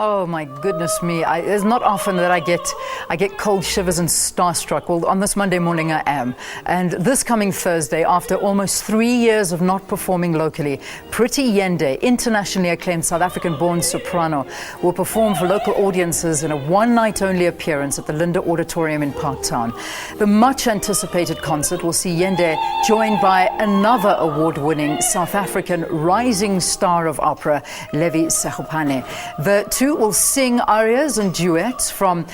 Oh my goodness me! It's not often that I get cold shivers and starstruck. Well, on this Monday morning I am. And this coming Thursday, after almost 3 years of not performing locally, Pretty Yende, internationally acclaimed South African-born soprano, will perform for local audiences in a one-night-only appearance at the Linder Auditorium in Parktown. The much-anticipated concert will see Yende joined by another award-winning South African rising star of opera, Levy Sekgapane. The two will sing arias and duets from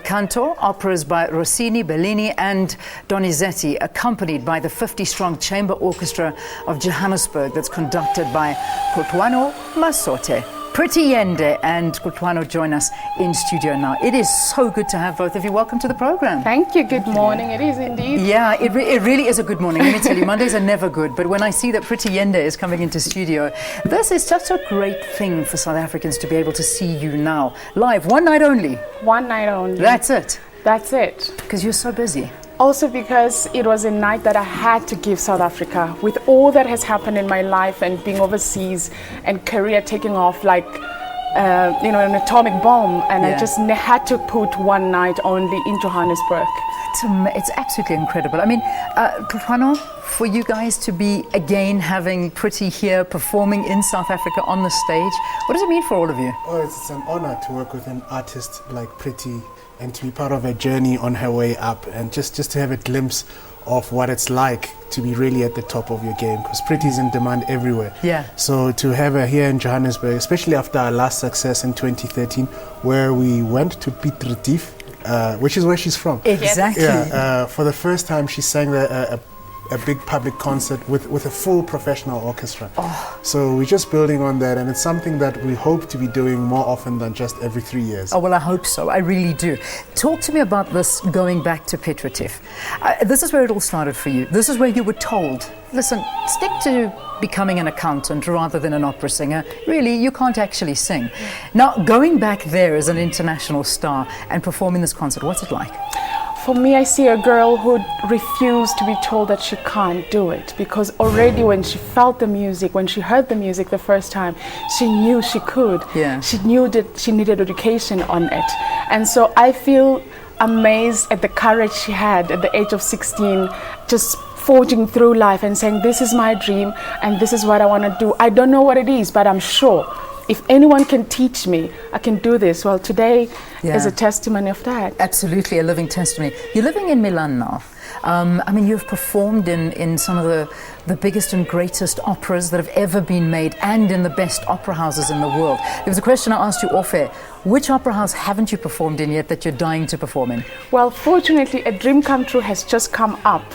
Canto, operas by Rossini, Bellini and Donizetti, accompanied by the 50-strong Chamber Orchestra of Johannesburg that's conducted by Kutlwano Masote. Pretty Yende and Kutlwano join us in studio now. It is so good to have both of you. Welcome to the program. Thank you. Good morning. It is indeed. Yeah, it really is a good morning. Let me tell you, Mondays are never good. But when I see that Pretty Yende is coming into studio, this is such a great thing for South Africans to be able to see you now. Live, one night only. One night only. That's it. That's it. Because you're so busy. Also because it was a night that I had to give South Africa. With all that has happened in my life and being overseas and career taking off like an atomic bomb, and I just had to put one night only in Johannesburg. It's absolutely incredible. I mean, Kutlwano, for you guys to be again having Pretty here performing in South Africa on the stage, what does it mean for all of you? Oh, it's an honor to work with an artist like Pretty and to be part of her journey on her way up, and just to have a glimpse of what it's like to be really at the top of your game, because Pretty is in demand everywhere. Yeah. So to have her here in Johannesburg, especially after our last success in 2013, where we went to Piet Retief, which is where she's from. Exactly. Yeah. For the first time, she sang a big public concert with a full professional orchestra. Oh. So we're just building on that, and it's something that we hope to be doing more often than just every 3 years. Oh, well, I hope so. I really do. Talk to me about this going back to Piet Retief. This is where it all started for you. This is where you were told, listen, stick to becoming an accountant rather than an opera singer. Really, you can't actually sing. Now, going back there as an international star and performing this concert, what's it like? For me, I see a girl who refused to be told that she can't do it, because already when she felt the music, when she heard the music the first time, she knew she could. Yeah. She knew that she needed education on it. And so I feel amazed at the courage she had at the age of 16, just forging through life and saying, this is my dream and this is what I want to do. I don't know what it is, but I'm sure if anyone can teach me, I can do this. Well, today is a testimony of that. Absolutely, a living testimony. You're living in Milan now. I mean, you've performed in some of the biggest and greatest operas that have ever been made, and in the best opera houses in the world. There was a question I asked you off air. Which opera house haven't you performed in yet that you're dying to perform in? Well, fortunately, a dream come true has just come up.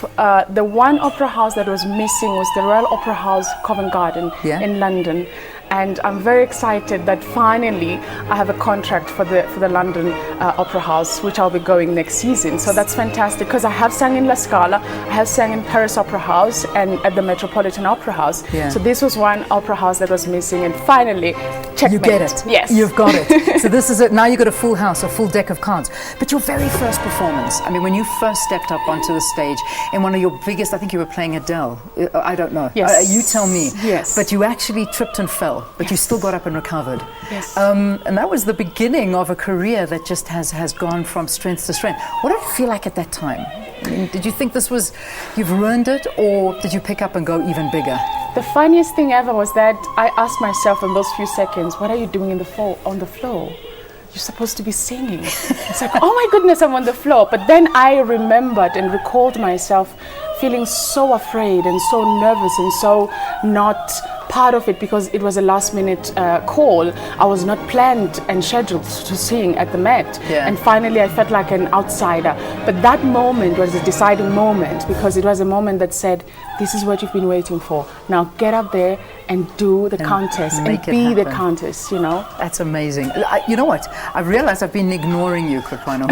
The one opera house that was missing was the Royal Opera House, Covent Garden in London. And I'm very excited that finally I have a contract for the London Opera House, which I'll be going next season. So that's fantastic, because I have sang in La Scala, I have sang in Paris Opera House and at the Metropolitan Opera House. Yeah. So this was one opera house that was missing, and finally, checkmate. You get it. Yes. You've got it. So this is it. Now you've got a full house, a full deck of cards. But your very first performance, I mean, when you first stepped up onto the stage in one of your biggest, I think you were playing Adele. I don't know. Yes. You tell me. Yes. But you actually tripped and fell, but you still got up and recovered. Yes. And that was the beginning of a career that just has gone from strength to strength. What did it feel like at that time? I mean, did you think this was, you've ruined it, or did you pick up and go even bigger? The funniest thing ever was that I asked myself in those few seconds, what are you doing on the floor? You're supposed to be singing. It's like, oh my goodness, I'm on the floor. But then I remembered and recalled myself feeling so afraid and so nervous and so not part of it, because it was a last-minute call. I was not planned and scheduled to sing at the Met. Yeah. And finally I felt like an outsider. But that moment was a deciding moment, because it was a moment that said, this is what you've been waiting for. Now get up there and do the countess and be the countess, you know. That's amazing. You know what? I realized I've been ignoring you, Kutlwano.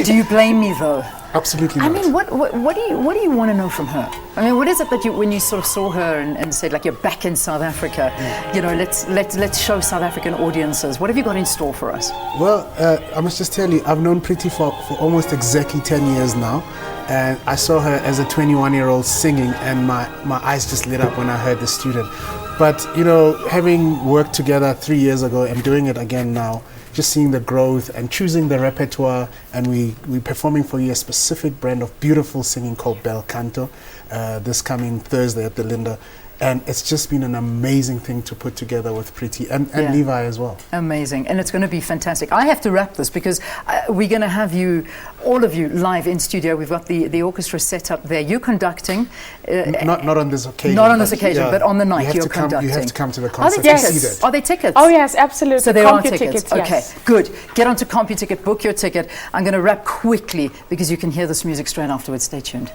Do you blame me though? Absolutely not. I mean, what do you want to know from her? I mean, what is it that you, when you sort of saw her and said, like, you're back in South Africa, you know, let's show South African audiences. What have you got in store for us? Well, I must just tell you, I've known Pretty for almost exactly 10 years now. And I saw her as a 21-year-old singing, and my eyes just lit up when I heard the student. But, you know, having worked together 3 years ago and doing it again now, just seeing the growth and choosing the repertoire, and we're performing for you a specific brand of beautiful singing called Bel Canto this coming Thursday at the Linder. And it's just been an amazing thing to put together with Pretty and Levi as well. Amazing. And it's going to be fantastic. I have to wrap this because we're going to have you, all of you, live in studio. We've got the orchestra set up there. You're conducting. Not on this occasion. Not on this occasion, but on the night you're conducting. You have to come to the concert to see that. Are there tickets? Oh, yes, absolutely. So there are tickets. Okay, yes. good. Get onto CompuTicket, book your ticket. I'm going to wrap quickly because you can hear this music straight afterwards. Stay tuned.